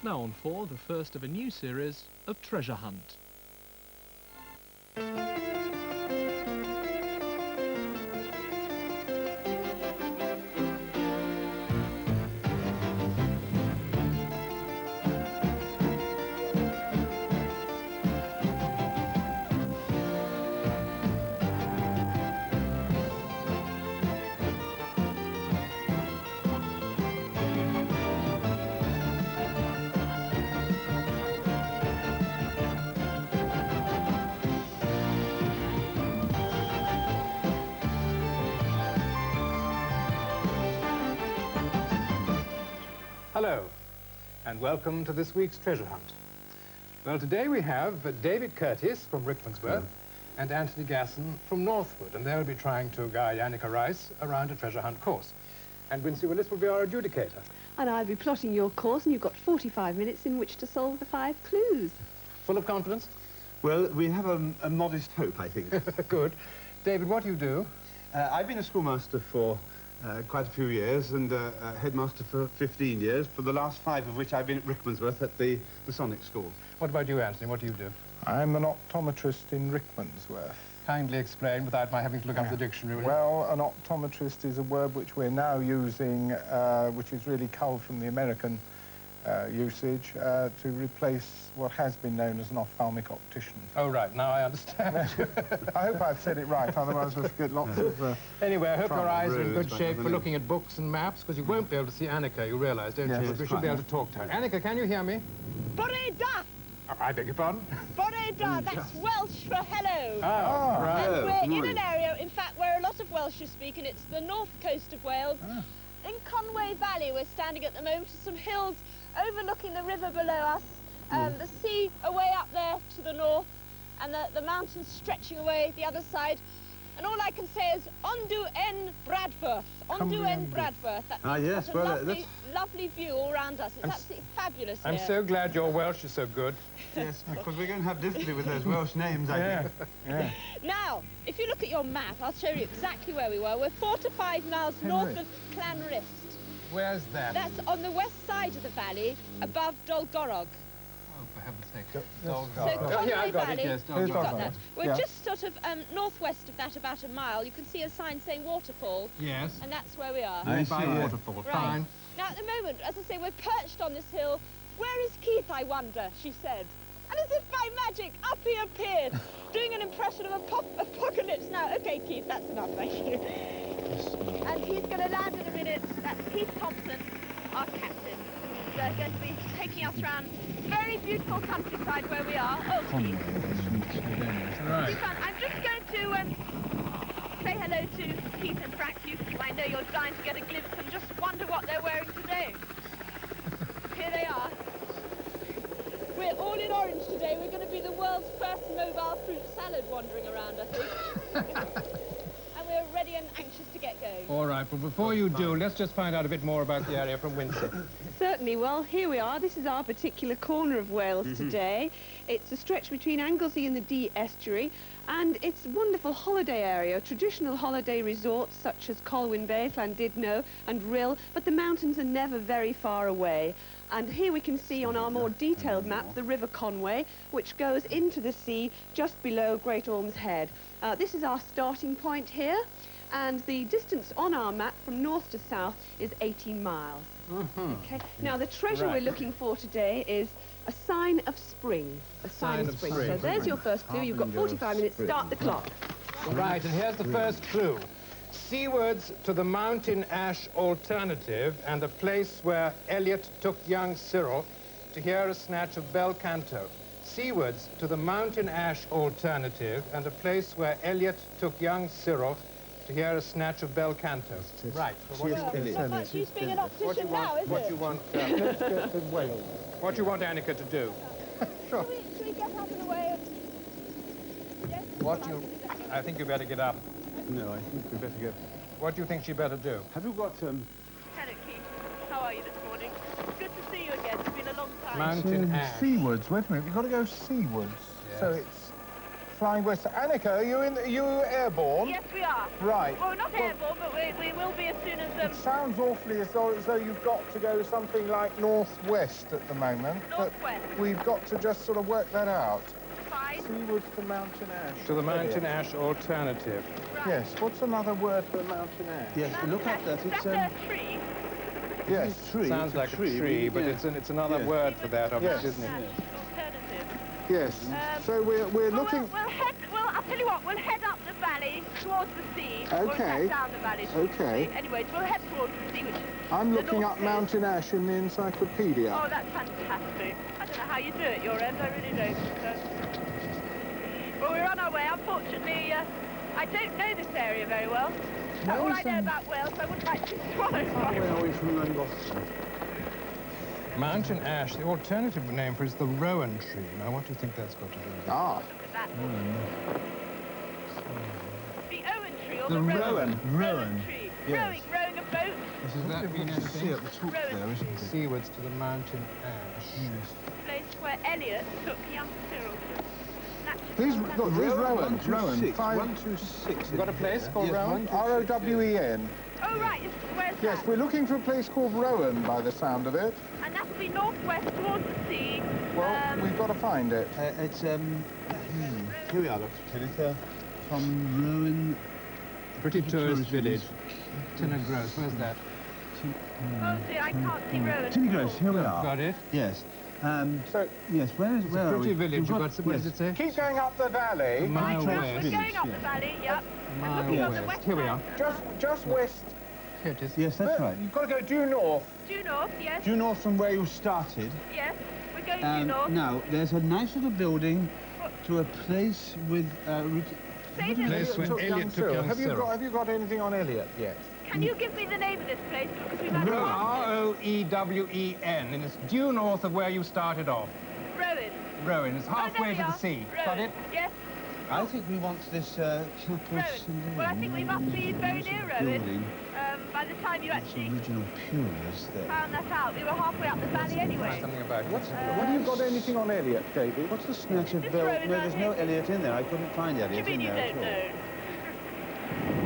Now on for the first of a new series of Treasure Hunt. Hello, and welcome to this week's Treasure Hunt. Well, today we have David Curtis from Rickmansworth and Anthony Gasson from Northwood, and they'll be trying to guide Annika Rice around a treasure hunt course. And Wincy Willis will be our adjudicator. And I'll be plotting your course, and you've got 45 minutes in which to solve the 5 clues. Full of confidence? Well, we have a modest hope, I think. Good. David, what do you do? I've been a schoolmaster for quite a few years and headmaster for 15 years, for the last 5 of which I've been at Rickmansworth at the Masonic School. What about you, Anthony? What do you do? I'm an optometrist in Rickmansworth. Kindly explain without my having to look up the dictionary. Well, an optometrist is a word which we're now using, which is really culled from the American usage, to replace what has been known as an ophthalmic optician. Oh, right. Now I understand. I hope I've said it right, otherwise we'll get lots of... Anyway, I hope your eyes are in good Bruise, shape for looking at books and maps, because you won't be able to see Annika, you realise, don't Yes, you? that's We should be able to talk to her. Annika, can you hear me? Boreda! I beg your pardon? Boreda, that's Welsh for hello. Oh, right. And we're in an area, in fact, where a lot of Welsh are speaking. It's the north coast of Wales. In Conway Valley, we're standing at the moment to some hills overlooking the river below us, the sea away up there to the north, and the mountains stretching away the other side. And all I can say is, Ondu en Bradford. Ondu en Bradford. Yes, that's well, lovely view all around us. It's absolutely fabulous I'm here. so glad your Welsh is so good. Yes, because we're going to have difficulty with those Welsh names, I think. Yeah. Now, if you look at your map, I'll show you exactly where we were. We're 4 to 5 miles north of Clanrist. Where's that? That's on the west side of the valley, above Dolgorog. Oh, for heaven's sake. So Oh, yeah, I Conway got Valley, it, yes. you've got Dolgorog. that. We're Yeah. just sort of northwest of that, about a mile. You can see a sign saying waterfall, Yes. and that's where we are. I By see, yeah. waterfall. Right. Fine. Now, at the moment, as I say, we're perched on this hill. Where is Keith, I wonder, she said. And as if by magic, up he appeared, doing an impression of apocalypse. Now, OK, Keith, that's enough, thank you. And he's going to land in a minute. That's Keith Thompson, our captain. He's going to be taking us around very beautiful countryside where we are. Oh, Keith. Right. I'm just going to say hello to Keith and Frank. I know you're dying to get a glimpse and just wonder what they're wearing today. Here they are. We're all in orange today. We're going to be the world's first mobile fruit salad wandering around, I think. And we're ready and anxious to get going. All right, well, before you do, let's just find out a bit more about the area from Windsor. Certainly. Well, here we are. This is our particular corner of Wales today. It's a stretch between Anglesey and the Dee estuary, and it's a wonderful holiday area, traditional holiday resorts such as Colwyn Bay, Llandudno and Rhyl, but the mountains are never very far away. And here we can see on our more detailed map the River Conway, which goes into the sea just below Great Orme's Head. This is our starting point here, and the distance on our map from north to south is 18 miles. Okay. Now, the treasure we're looking for today is a sign of spring. A sign of spring. So there's your first clue. You've got 45 minutes. Start the clock. Right, and here's the first clue. Seawards to the Mountain Ash alternative and the place where Eliot took young Cyril to hear a snatch of bel canto. Seawards to the Mountain Ash alternative and a place where Eliot took young Cyril to hear a snatch of bel canto. Right. So It's not much use being an optician now, is what it? you want, Let's get to Wales. what you want Annika to do? Shall we get out of the way? Yes? I think you better get up. No, I think we better go. What do you think she better do? Have you got, Hello, Keith. How are you this morning? Good to see you again. It's been a long time. Mountain Ash. Seawards. Wait a minute. We've got to go seawards. Yes. So it's flying west. Annika, are you airborne? Yes, we are. Right. Well, we're not airborne, but we will be as soon as It sounds awfully as though you've got to go something like northwest at the moment. Northwest. But we've got to just sort of work that out. Fine. Seawards to Mountain Ash. To the Mountain Ash alternative. Right. Yes. What's another word for Mountain Ash? Yes, look at that. That's It's a tree. Yes. tree. Sounds it's a like a tree, but yeah. it's another Yeah. word for that, obviously, Yes. isn't it? Alternative. Yes. So we're Well, looking. I'll tell you what, we'll head up the valley towards the sea. Or in Okay. fact, down the valley towards Okay. the sea. Anyways, we'll head towards the sea, which is I'm the looking north up coast. Mountain Ash in the encyclopedia. Oh, that's fantastic. I don't know how you do it, your end, I really don't. Well, we're on our way. Unfortunately, I don't know this area very well. All I know about Wales, I wouldn't like to be swallowed by Where it. are we from Langoston? Mountain Ash, the alternative name for it is the rowan tree. Now, what do you think that's got to do with it? Ah. Look at that. The Owen tree or The the rowan. Rowan tree. Yes. Rowing a boat. Does that mean See anything? at the top Rowan there, isn't tree. it? Seawards to the Mountain Ash. Place where Elliot took young Cyril to snatch his These, hand. look, there's Rowan. 126. Five. 126. You got a place called Yes, Rowan? 126, R-O-W-E-N. Oh, right. Where's Yes, that? we're looking for a place called Rowan by the sound of it. And that'll be northwest towards the sea. Well, we've got to find it. It's here we are. Look, it's from Rowan. Pretty tourist village. Tinner Gross, where's that? Oh, see, I can't see Rowan. Tinny Gross, here we are. Got it? Yes. So Yes, where are Pretty we? village. We've You've got, what does it say? keep going up the valley. Mile We're west. going up the valley, yep. Mile looking on the west. west Here we are. Just west. Here it is. Yes, that's right. You've got to go due north. Due north, yes, Due north from where you started. yes. We're going due north. Now, there's a nice little building to a place with... Say the Place when Elliot took young Have Cyril. you got anything on Elliot yet? Can you give me the name of this place? Because we've had R-O-E-W-E-N, and it's due north of where you started off. Rowan. Rowan, it's halfway to the sea. Got Rowan. it? Yes, I think we want this chapel Rowan. Well, I think we must be very near Rowan. building. By the time you actually Original pews there. found that out, we were halfway up the valley anyway. Something about it. What have you got anything on Elliot, David? What's the snatch of This bell? road No, right there's no here. Elliot in there. I couldn't find What do you Elliot mean in you there don't at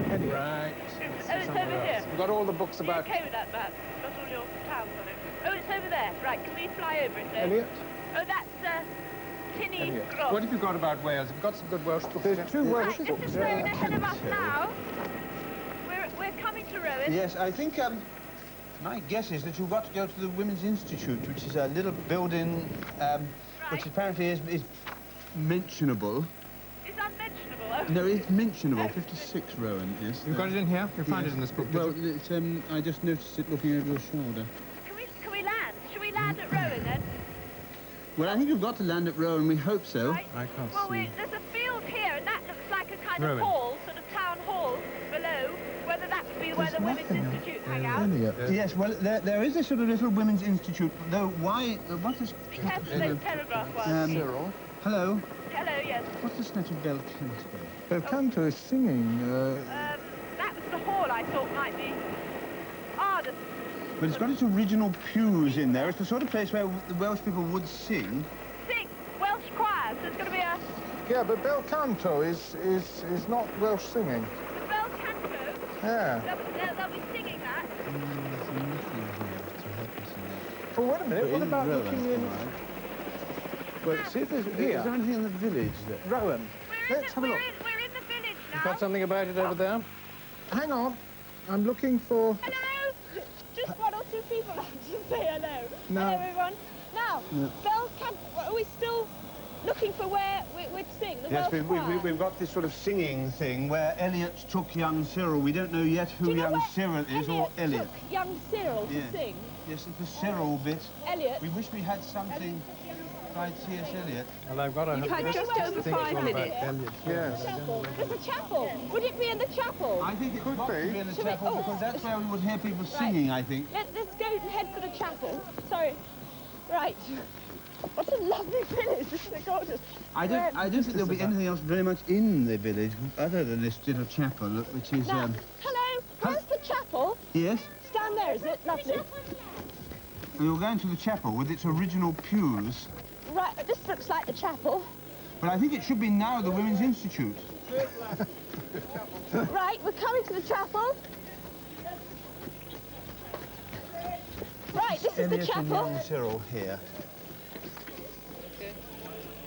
all. know? Right. Oh, it's over here. We've got all the books Are you about okay with that map? Got all your towns on it. Oh, it's over there. Right, can we fly over it then? Elliot? Oh, that's Tinny Elliot. Gross. What have you got about Wales? Have you got some good Welsh books? There's two Welsh Right, books this is Rowan there. ahead of us now. We're coming to Rowan. Yes, I think my guess is that you've got to go to the Women's Institute, which is a little building which Right. apparently is mentionable. It's unmentionable. Oh. No, it's mentionable. 56 Rowan, yes. You've got it in here? You'll find Yes. it in this book. Well, it's, I just noticed it looking over your shoulder. Can we land? Should we land at Rowan then? Well, I think you've got to land at Rowan. We hope so. Right. I can't Well, see. there's a field here, and that looks like a kind Rowan. of hall, sort of town hall below. Whether that would be where the Women's Institute hang out. Elliot. Yes, well, there is a sort of little women's institute, though why... what is... Be careful of those telegraph ones. Cyril. Hello? Hello, yes. What's the snatch of bell canto? Belcanto is singing. That was the hall I thought might be. Ah, the But it's got its original pews in there. It's the sort of place where the Welsh people would sing. sing Welsh choir. So it's going to be a Yeah, but Belcanto is not Welsh singing. the bell canto. Yeah. They'll be singing that. There's nothing here to help us in that. Well, wait a minute. What In about Rowan, looking in all right. Well, see if there's Is there here. anything in the village there? Rowan. Let's have a look. We're in the village now. You've got something about it over there? Hang on. I'm looking for... Hello. Just one or two people have to say hello. No. Hello, everyone. Now, bell canto. Are we still looking for where we'd sing? The Yes, Welsh choir? we've got this sort of singing thing where Elliot took young Cyril. We don't know yet Do who you know young where Cyril is or Elliot. took young Cyril to Yeah. sing. Yes, it's the Cyril bit. Elliot. We wish we had something by T.S. Eliot. Well, I've got a... You've had just over 5 minutes. Yes. Chapel. There's a chapel. Would it be in the chapel? I think it Could got to be. be in the Should we- chapel oh. because that's where we would hear people singing, I think. Let's go and head for the chapel. Sorry. Right. What a lovely village. Isn't it gorgeous? I don't think there'll be anything else very much in the village other than this little chapel, which is... Now, hello. Where's the chapel? yes? Stand there, is it? Lovely. You're going to the chapel with its original pews. Right, this looks like the chapel. But I think it should be now the Women's Institute. Right, we're coming to the chapel. is the Elliot and chapel. young Cyril here.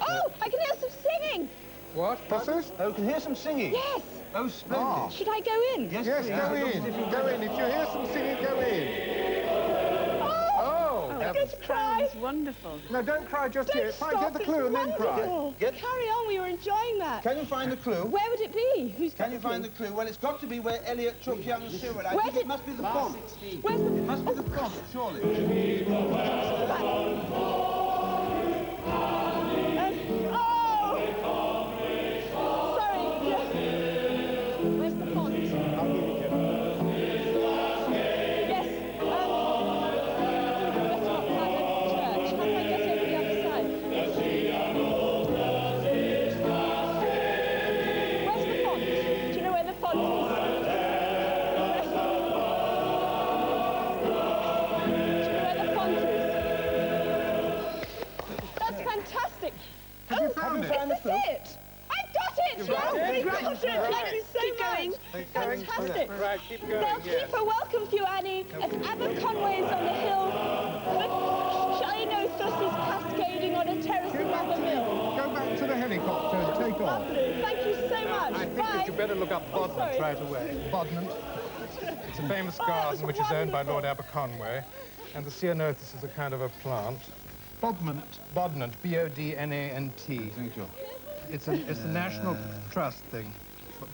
Oh, I can hear some singing. What? What's this? Oh, you can hear some singing. Yes. Oh, splendid. Should I go in? Yes, Yes, please. go in. Go in. If you hear some singing, go in. Oh, Oh, I'm going to cry. Sounds wonderful. No, don't cry just Don't yet. Fine, stop, get the it's clue and then cry. wonderful. Get- Carry on, we were enjoying that. Can you find the clue? Where would it be? Who's got Can you find the clue? Well, it's got to be where Elliot took young Cyril. I Where think did- it must be the font. Where's the... It must be the font, surely. Oh, sorry. Yes. Where's the font? Yes. Restaurant behind the church. How do I get over the other side? Where's the font? Do you know where the font is? That's fantastic. Have you found it? This is it. I've got it. Yes, got it? we Right. got it. Thank you so Keep going. much. Keep going. Fantastic. Right, keep going, They'll yes. keep a welcome for you, Annie, as Aberconway's on the hill. The Chinothus is cascading on a terrace above the mill. Go back to the helicopter and take off. Lovely. Thank you so much. I think Bye. that you better look up sorry. Bodment right away. Bodment. It's a famous Oh, that was garden which is owned by wonderful. Lord Aberconway, and the ceanothus is a kind of a plant. Bodment. Bodnant, B-O-D-N-A-N-T. Thank you. It's a National Trust thing.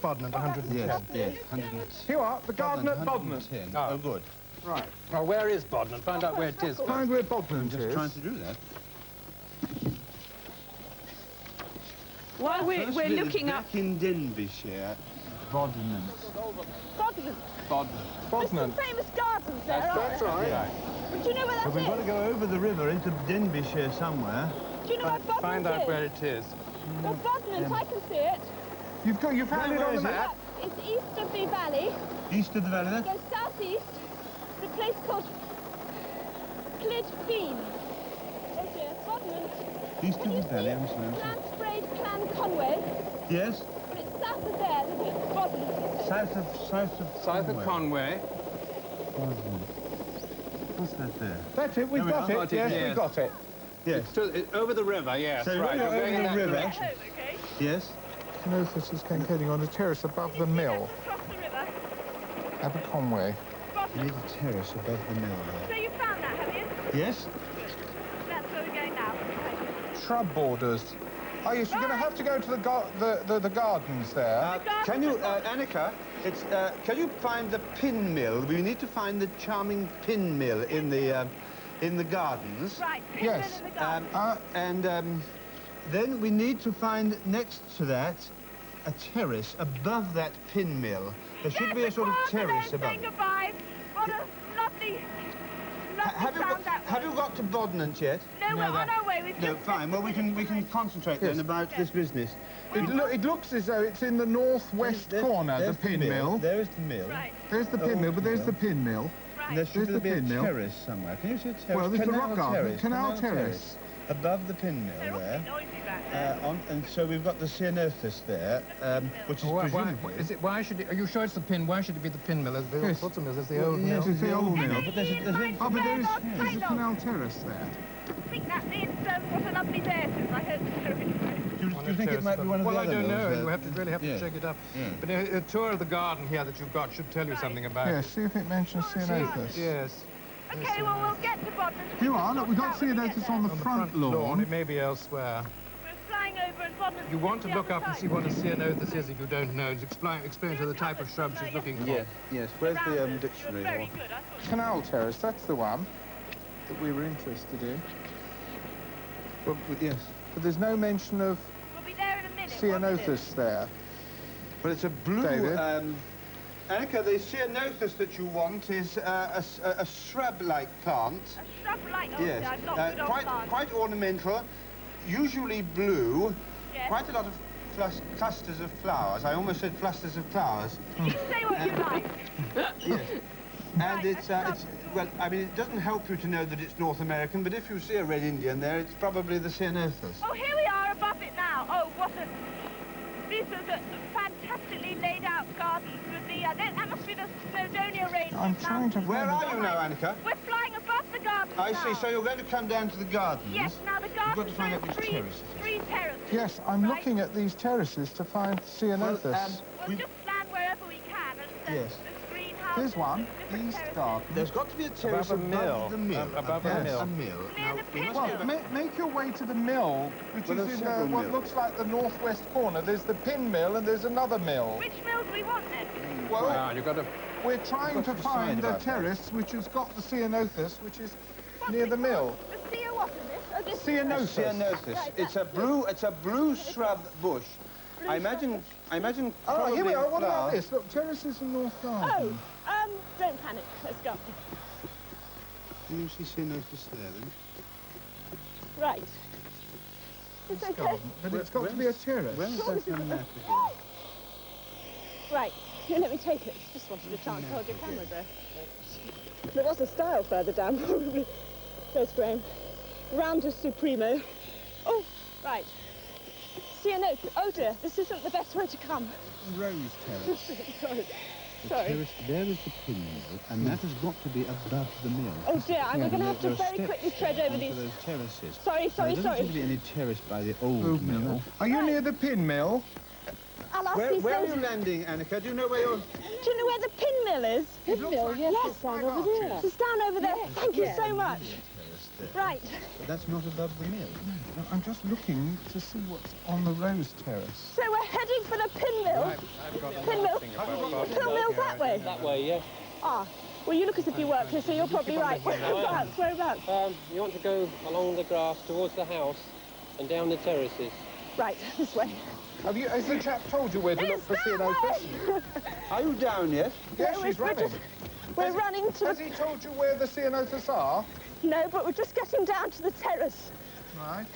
Bodnant, 110. Yes, yes. 110. Here you are, the garden at Bodment. 110. Ah. Oh, good. Right. Well, where is Bodnant? Find out where it is. Find where Bodment Just is. trying to do that. While we're Firstly, looking up... back in Denbighshire, Bodnant. Bodmin. Bodnant. There's some Bodment. famous gardens there, aren't That's there? right. Do you know where But that we've got to is? go over the river into Denbighshire somewhere. Do you know where Bodmin Find out is? where it is. Well, Bodmin, I can see it. You found it Where on the is it? map? It's east of the valley. East of the valley there? Go southeast. The place called Clwd. Oh dear, Bodmin. East Can of you the valley, see I'm sorry. Clan Clan Conway? Yes? But it's south of there, isn't it? Bodmin. South of South of Conway. Bodnant. What's that there? That's it, we've There we got are. it. Got it, Yes, yes. we've got it. Yes. Over the river, yes, So right. you're You're going in over that the river. direction. Home, okay? Yes? Canothus is cascading on a terrace above the mill. Across the river. Aberconway. You Bodmin. need a terrace above the mill So there. you found that, have you? Yes? That's where we're going now. Shrub borders. Oh yes, you're going to have to go to the gardens there. Can you, Annika, can you find the pin mill? We need to find the charming pin mill in the gardens. Right. Yes. In the garden. Then we need to find next to that a terrace above that pin mill. There should be a sort of terrace above Say it. goodbye. What a lovely Have you got to Bodnant yet? No, we're on our way. We've No, just fine. Well, we can concentrate then Yes. about this business. It looks as though it's in the northwest corner, the There's pin mill. There is the mill. Right, There's the pin mill, but there's the pin mill. right. There should There's the be a pin mill. terrace somewhere. Can you see a terrace? Well, there's the Canal rock garden. terrace. Canal terrace. Above the pin mill They're there. awfully noisy back there. And so we've got the ceanothus there, which is presumably... Why should it, are you sure it's the pin? Why should it be the pin mill? There's Yes. lots of mills. There's the old yes, mill. it's the old mill, but there's a... Oh, but there's Not a Tylon. canal terrace there. I think that means what a lovely day it is. I hope so. Do you think it might be one of the Well, other I don't know. mills, You have to really have to yeah. check it up. Yeah. But a tour of the garden here that you've got should tell you something about Yes, it. see if it mentions ceanothus. Yes. Okay, well, we'll get to Bodmin. Here you are, look, we've got ceanothus on the front lawn. It may be elsewhere. We're flying over and Bodmin's You want to the look other up and side. see what a ceanothus is if you don't know. Explain to the type of shrub she's looking for. Yes. Where's the Rounders. dictionary? You're very good. I thought Canal terrace, that's the one that we were interested in. Well, yes. But there's no mention of we'll be there in a minute. 1 minute. ceanothus there. But it's a blue... David? Annika, the ceanothus that you want is a shrub-like plant. A shrub like, oh, Yes. I've got good old plants. Quite ornamental, usually blue, Yes. quite a lot of clusters of flowers. I almost said clusters of flowers. You say what you like. Yes. And Right, it's, well, I mean, it doesn't help you to know that it's North American, but if you see a red Indian there, it's probably the ceanothus. Oh, here we are above it now. Oh, what a... These are the fantastically laid out gardens with the... that must be the Snowdonia range. I'm trying to... Where are you now, Annika? We're flying above the gardens I see. So you're going to come down to the gardens? Yes, now the You've got garden to find out which three, terrace it is. three terraces. Yes, I'm right? looking at these terraces to find Ceanothus. We'll just land wherever we can. And Yes. there's greenhouses, Here's one, different East terraces. Garden. There's got to be a terrace Above a mill. the mill. Above a mill. a mill. Near the we pit must mill. Well, make your way to the mill, which Well, is there's in several what mills. looks like the northwest corner. There's the pin mill and there's another mill. Which mill do we want then? Well, Well, you've got to... we're trying You've to got to decide find a about that. terrace which has got the Ceanothus, which is What's near it the mill. called? The Ceo what is this? Oh, this Ceanothus. Ceanothus. Right, It's that's a blue shrub bush. Blue I imagine Oh, probably here we are. What flower. about this? Look, terraces in North Garden. Oh, don't panic. Let's go. Can you see Ceanothus there then? Right. It's This okay. garden. But it's got to be a terrace. Where is that on the map again? Right. Here, let me take it. Just wanted a chance to hold your camera there. There was a style further down, probably. There's Graham. Roundus Supremo. Oh, right. Ceanothus. Oh dear, this isn't the best way to come. Rose terrace. Sorry. The Sorry. terrace, there is the pin mill, and that has got to be above the mill. Oh dear, I'm going to have to There are very steps quickly tread over onto these. those terraces. Sorry, Now, sorry, there doesn't seem to sorry. be any terrace by the old mill. Are you near the pin mill? I'll ask Where these are things. you landing, Annika? Do you know where you're... Do you know where the pin mill is? It looks like Yes, down over there. it's down over there. Thank you so much. Right. But that's not above the mill. No, I'm just looking to see what's on the Rose terrace. So we're heading for the pin mill. Pin mill. Pin mill's that way. That way, yeah. Ah. Well, you look as if you work here, so you're probably right. Whereabouts? Whereabouts? You want to go along the grass towards the house and down the terraces. Right, this way. Has the chap told you where to look It's for that Ceanothus? way. Are you down yet? Yes, No, she's we're running. We're running to Has he told you where the Ceanothus are? No, but we're just getting down to the terrace. Right.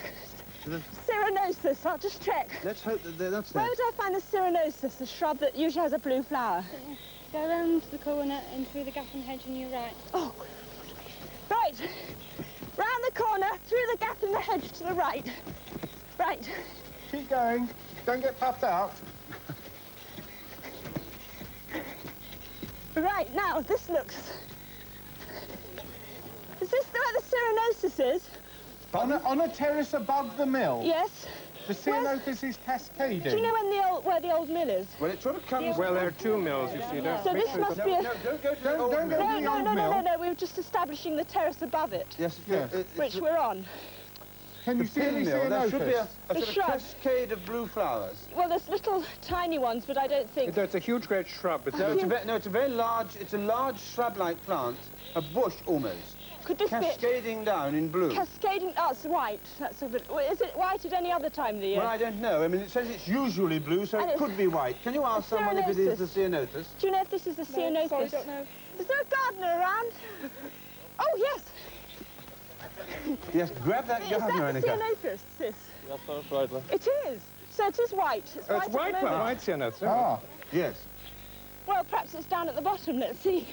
Ceanothus, I'll just check. Let's hope that that's Where there. would I find the Ceanothus, the shrub that usually has a blue flower? Go round the corner and through the gap in the hedge on your right. Oh, right. Round the corner, through the gap in the hedge to the right. Right. Keep going. Don't get puffed out. Right, now, this looks... Is this where the Ceanothus is? On a terrace above the mill. Yes. The Ceanothus is cascading. Do you know where the old mill is? Well, it sort of comes... Well, there are two mills, you see. Don't So mix this it must up. be a... No, don't go to the Don't- old don't go mill. to No, the no, old no, no, mill. no, no, we were just establishing the terrace above it, Yes, Yes. which we're on. Can you the see pin any mill. There should be Ceanothus? a The sort of shrub. cascade of blue flowers. Well, there's little tiny ones, but I don't think... It's a huge, great shrub. It's No, it's a very large, it's a large shrub-like plant, a bush almost, Could this be... cascading down in blue. Cascading... Oh, it's white. That's a bit... Well, is it white at any other time of the year? Well, I don't know. I mean, it says it's usually blue, so And it it's- could be white. Can you ask someone if it is the Ceanothus? Do you know if this is the Ceanothus? sorry, don't know. Is there a gardener around? Oh, yes. Yes, grab that Is gardener, that the Annika. Ceanothus, sis? That's right, love. It is. So it is white. It's Oh, white it's at white the one, moment. white Ceanothus. Ah, Yes. Well, perhaps it's down at the bottom. Let's see.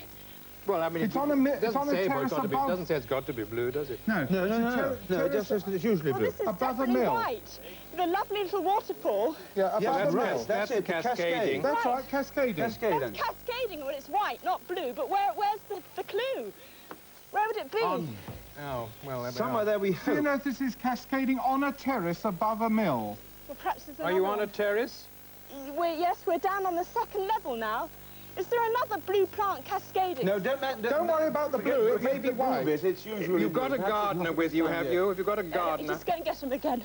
Well, I mean, It's on a mi- it it's doesn't on a say well, terrace it's got to be. It above- doesn't say it's got to be blue, does it? no. No, It's a no, it just says that it's usually Well, blue. this is Above a definitely mill. white. The lovely little waterfall. Yeah, above Yes, the that's mill. right. That's it, the cascading. cascade. That's Right. right, cascading. Cascade, then. That's cascading, well, it's white, not blue. But where's the clue? Where would it be? Oh, well, there we Somewhere are. there we hope. Ceanothus is cascading on a terrace above a mill. Well, perhaps there's Are another you on a one. terrace? Yes, we're down on the second level now. Is there another blue plant cascading? No, don't worry about the blue, it may Forget be the blue white. bit, it's usually You've got blue. a Perhaps it's gardener not with this you, time have yet. you? Have you got a Let me gardener? just go and get him again.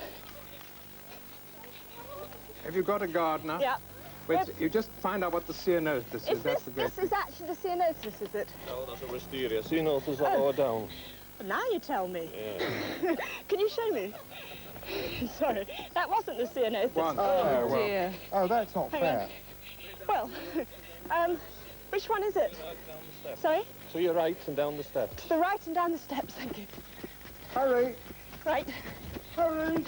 Have you got a gardener? Yeah. You just find out what the Ceanothus is. That's the great This is actually the Ceanothus, is it? No, that's a wisteria. Ceanothus are lower down. Well, now you tell me. Yeah. Can you show me? Sorry, that wasn't the Ceanothus. one. Oh, well, Dear. Oh, that's not Hang fair. Well, which one is it? Sorry? To your right and down the steps. To the right and down the steps, thank you. Hurry, Right. hurry.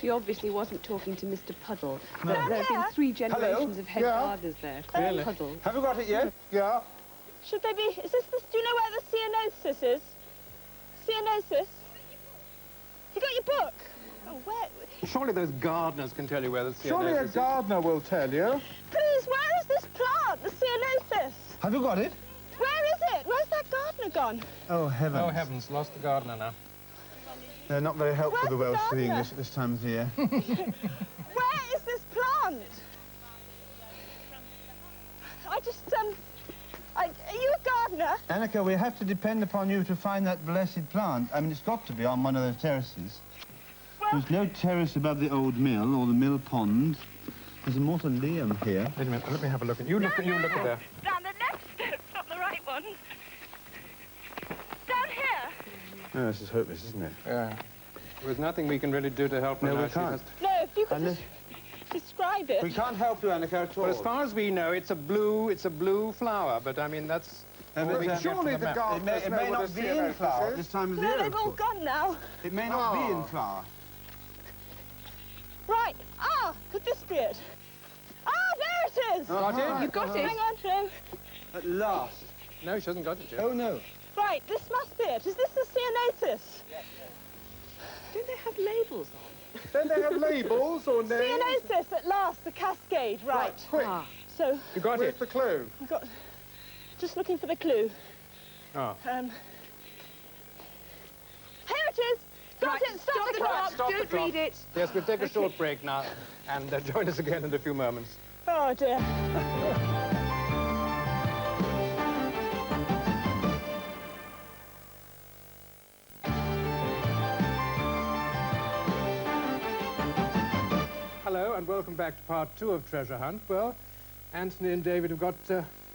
She obviously wasn't talking to Mr. Puddle. There have been Yeah. 3 generations of head Yeah. gardeners there. Clearly. Puddle. Have you got it yet? Yeah. Should they be... Is this the... Do you know where the Ceanothus is? Ceanothus? You got your book? Oh, where... surely those gardeners can tell you where the Ceanothus Surely a is. gardener will tell you. Please, where is this plant, the Ceanothus? Have you got it? Where is it? Where's that gardener gone? Oh, heavens. Oh, heavens, lost the gardener now. They're not very helpful, Where's the Welsh, the for the gardener? English at this time of the year. Where is this plant? I just, are you a gardener? Annika, we have to depend upon you to find that blessed plant. I mean, it's got to be on one of those terraces. Well, There's no terrace above the old mill or the mill pond. There's a mausoleum here. Wait a minute, let me have a look. You look there. down the left steps, not the right one. Down here. Oh, this is hopeless, isn't it? Yeah. There's nothing we can really do to help her No, now. we She can't. must- No, if you could Unless- describe it. We can't help you, Annika, at all. Well, as far as we know, it's a blue flower, but I mean, that's... all we can get from surely the map. gardeners It know may what not a be in flower at is. this time of the No, year, they've of all course. gone now. It may not be in flower. Right. Ah, could this be it? Ah, there it is. Got it? You got it? Hang on, Trim. At last. No, she hasn't got it yet. Oh, no. Right, this must be it. Is this the Ceanothus? Don't they have labels on? Don't they have labels or names? Ceanothus, at last, the cascade. Right. Quick, So, You got where's it? the clue? we've got... Just looking for the clue. Oh. Here it is. Got Right, it. Stop the clock. Stop the Don't clock. read it. Yes, we'll take a short break now and join us again in a few moments. Oh, dear. Hello, and welcome back to part 2 of Treasure Hunt. Well, Anthony and David have got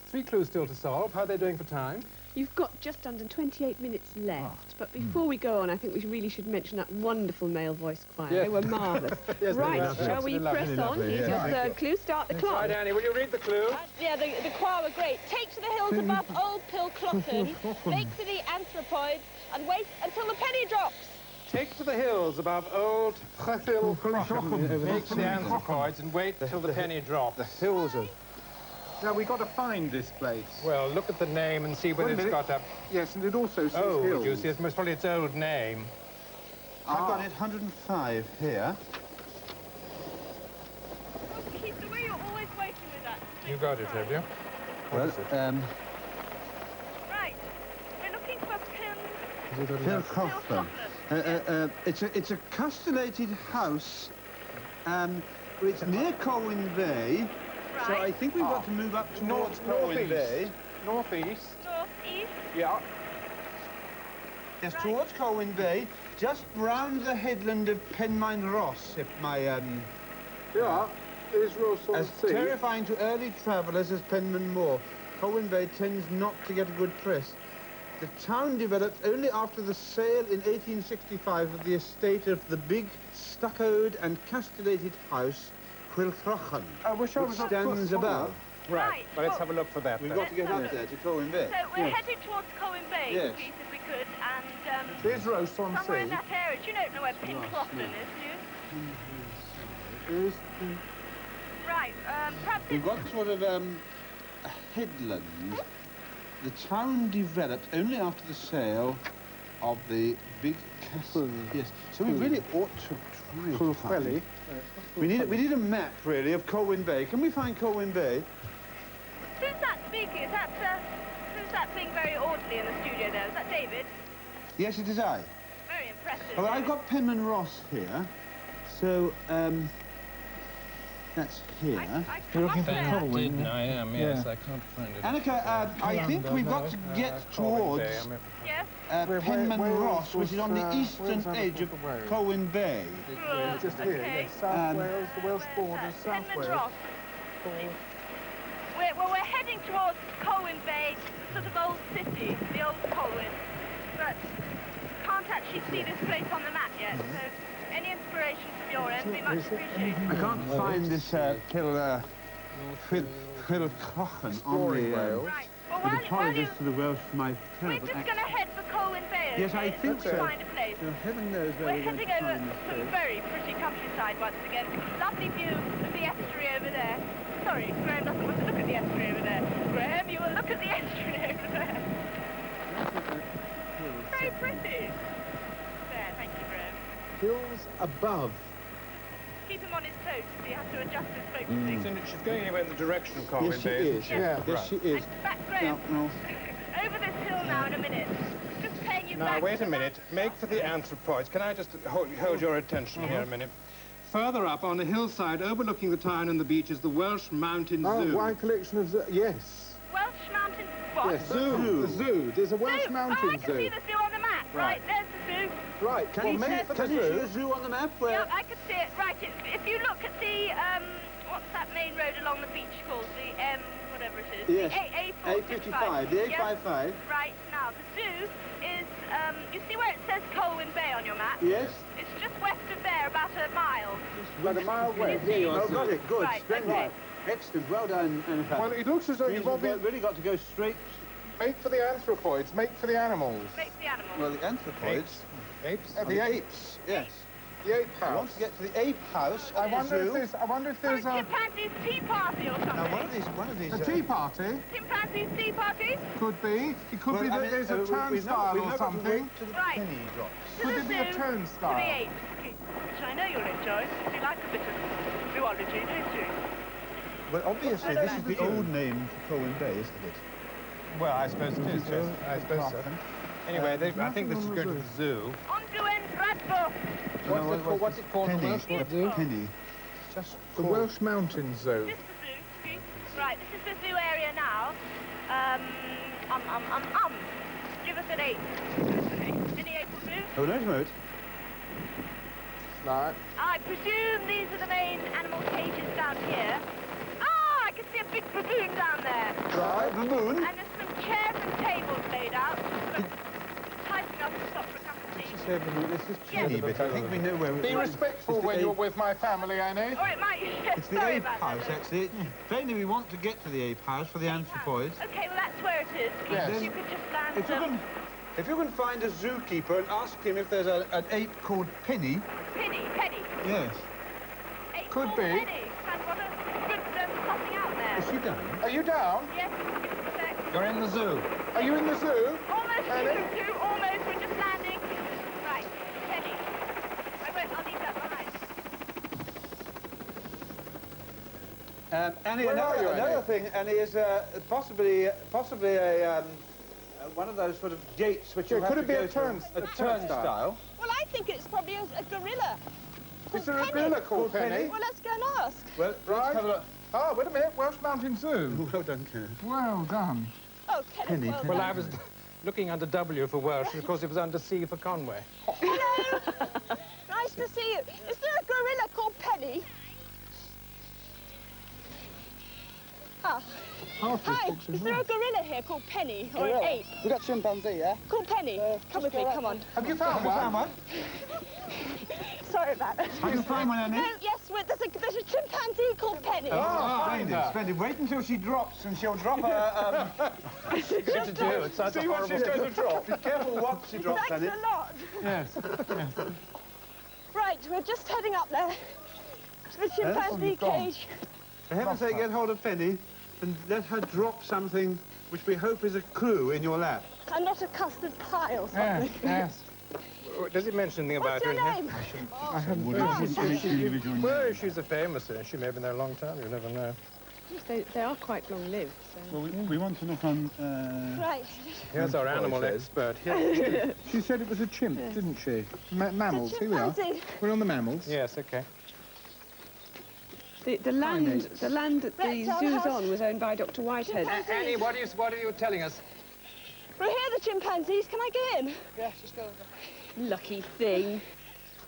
3 clues still to solve. How are they doing for time? You've got just under 28 minutes left, but before we go on, I think we really should mention that wonderful male voice choir. Yes. They were marvellous. Yes, Right, lovely. shall we Absolutely press on? lovely, Here's yeah. your third clue. Start the Right, clock. Annie, will you read the clue? Yeah, the choir were great. Take to the hills above Old Pilclocken, make for the anthropoids, and wait until the penny drops. Take to the hills above old Make for the anthropoids and wait till the penny drops. The hills of... Now, we've got to find this place. Well, look at the name and see whether Wait a it's minute. got a... Yes, and it also says Oh, hills. you see, it's most probably its old name. I've got it 105 here. Keith, the way you're always waiting with that. You got it, have you? Well, Right. We're looking for Pilcoffin. It's a castellated house. It's near Colwyn Bay. So I think we've got to move up towards Colwyn Bay. Northeast. northeast. Yeah. Yes, towards Colwyn Bay, just round the headland of Penmine Ross, if my Yeah, there's Ross as terrifying to early travellers as Penman Moor. Colwyn Bay tends not to get a good press. The town developed only after the sale in 1865 of the estate of the big stuccoed and castellated house Clwd, I wish I which was up stands close. above. Right. Well, let's have a look for that. We've then. got to get up there to Colwyn Bay. So we're heading towards Colwyn Bay, Yes. Keith, if we could, and There's Ross on somewhere in Sea. that area. Do you don't know where Pincloughlin is, do you? Is Right, perhaps We've got sort of a headland. The town developed only after the sale of the big castle. Yes, so we really ought to try to find Clwd. it. We need a map, really, of Colwyn Bay. Can we find Colwyn Bay? who's that speaking? Is that, who's that being very orderly in the studio there? Is that David? Yes, it is I. Very impressive. Oh, I've David. got Penman Ross here. So, that's here. You're looking for Colwyn. I am, yes. Yeah. I can't find it. Annika, I think we've got to get towards Yes? Penman where Ross, which is on the where's eastern that edge of little Wales? Colwyn Bay. Just here, Okay. yes. South Wales, the Welsh borders, South Penman Wales. Ross. We're heading towards Colwyn Bay, the sort of old city, the old Colwyn. But can't actually see this place on the map yet, so any inspiration from your end would be much appreciated. I can't find this Clwd on the... Right. Well, while you, apologies to the Welsh for my we're terrible just accent. going to head for Colwyn Bay, okay? Yes, I think We'll so. find a place. So heaven knows where We're we're going heading to over find this some place. very pretty countryside once again. Lovely view of the estuary over there. Sorry, Graham doesn't want to look at the estuary over there. Graham, you will look at the estuary over there. Very pretty. There, thank you, Graham. Hills above. Keep him on his toes, so you have to adjust his focusing. She's going anywhere in the direction of Colwyn Yes, she Bay, isn't is. she? Yeah. Yes, she is. Back, Graham. No. Over this hill now in a minute. Now, wait a minute. Make for the anthropoids. Can I just hold your attention here a minute? Further up, on a hillside overlooking the town and the beach, is the Welsh Mountain Zoo. Oh, why collection of zoo? Yes. Welsh Mountain what? Yes, zoo. The zoo. There's a Welsh Mountain Oh, I can Zoo. see the zoo on the map. Right, there's the zoo. Right. Can you see a zoo on the map? Where? Yeah, I can see it. Right, if you look at the, what's that main road along the beach called? The whatever it is. Yes. The A55. The A55. Yep. Right, now the zoo is, you see where it says Clwd Bay on your map? Yes. It's just west of there, about a mile. About a mile west. There you Oh, got it. Good. Right, Splendid. okay. Excellent. Well done, Anna. Well, it looks as though you've really got to go straight. Make for the anthropoids. Make for the animals. Make the animal. Well, the anthropoids. Apes? The apes. Yes. The ape I house. want to get to the ape house. I at the wonder if zoo. there's. I wonder if there's a Chimpanzee's tea party or something. Now, one of these. a tea party. Chimpanzee's tea party? Could be. It could be that there's a turnstile or something. Right. Penny drops. Could it be a To turnstile? the apes. Which I know you'll enjoy, if you like a bit of zoology, don't you? Well, obviously, this is the old name for Clwd Bay, isn't it? Well, I suppose it is, yes. I suppose so. Anyway, I think this is going to the zoo. On to end Radbourne. What's it called? Penny. The Welsh zoo? Penny. Just The Welsh Mountain Zoo. This is the zoo. See? Right, this is the zoo area now. Give us an 8. Any 8 will do? Oh, no, no. Right. I presume these are the main animal cages down here. Ah, I can see a big baboon down there. Right, baboon. And there's some chairs and tables laid out. But tight enough to stop for a cup of tea. This is Penny, but I think we know where Be respectful when you're with my family, Annie. Or it might... It's the Sorry ape about house, that. actually. Plainly, we want to get to the ape house for the anthropoids. Okay, well, that's where it is. Yes. You could just land If you can find a zookeeper and ask him if there's an ape called Penny. Penny. Yes. Ape Could called be. Penny. And what a good something out there. Is she down? Are you down? Yes, give us a sec. You're in the zoo. Are you in the zoo? Almost Penny? to the zoo, almost. We're just landing. Right, Penny. I'll leave that behind. Annie, Where are you, another Annie? thing, Annie, is possibly a one of those sort of gates which Yeah, you have could to it be go a through. turnstile? Well, I think it's probably a gorilla. Is there a gorilla called Penny? Well, let's go and ask. Well, Right. let's have a look. Oh, wait a minute. Welsh Mountain Zoo. Well done, Kenneth. Well done. Oh, Penny. Penny. Well, I was looking under W for Welsh, and of course it was under C for Conway. Hello. Nice to see you. Is there a gorilla called Penny? Ah. Hi. Is there a gorilla here called Penny or an ape? We got chimpanzee, yeah? Called Penny. Come with me. Come on. Have you found one? Sorry about that. Have you found one, Annie? No, yes, there's a chimpanzee called Penny. Splendid, splendid. Wait until she drops, and she'll drop a... Good to do. It's such a See what horrible... she's going to drop. Be careful what she drops, Thanks Annie. a lot. Yes. Right, we're just heading up there to the chimpanzee you've gone. cage. For heaven's sake, get hold of Penny and let her drop something which we hope is a clue in your lap. And not a custard pie or Yes, something. yes. Does it mention anything about What's her your in here? name? I haven't Well, she's a famous, she may have been there a long time, you never know. They are quite long-lived, so... Well, we want to knock on... Right. Here's our animal expert. Here. She said it was a chimp, didn't she? Mammals, here we are. Chimpanzee. We're on the mammals. Yes, okay. The land that the Right, our zoo's house. on was owned by Dr. Whitehead. Annie, what are you telling us? We're here, the chimpanzees. Can I get in? Yeah, just go. Lucky thing.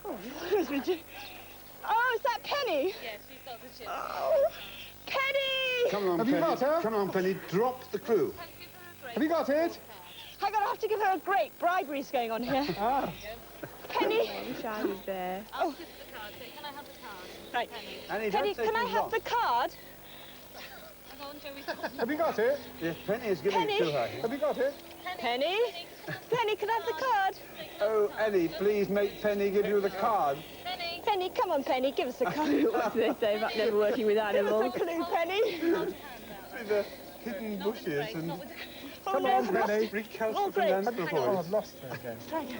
Oh, is that Penny? Yes, we've got the chip. Oh, Penny! Come on, Have you Penny. got her? Come on, Penny. Drop the clue. Have you got it? I'm going to have to give her a great bribery's going on here. Ah. Penny! I wish I was there. I'll give the card. So can I have the card? Right. Annie, Penny, don't take can I too have long. the card? Hang on, Joey. Have you got it? Yes, Penny is giving Penny. it to her. Have you got it? Penny? Penny, can I have the card? Oh, Annie, please make Penny give you the card. Penny. Penny, come on, Penny, give us a card. What do they say about never working with Give us a animals? clue, Penny. Through the hidden bushes and Oh, Come no. on, Penny. recalcitrant great. Oh, anthropoids. I've lost her again. Try again.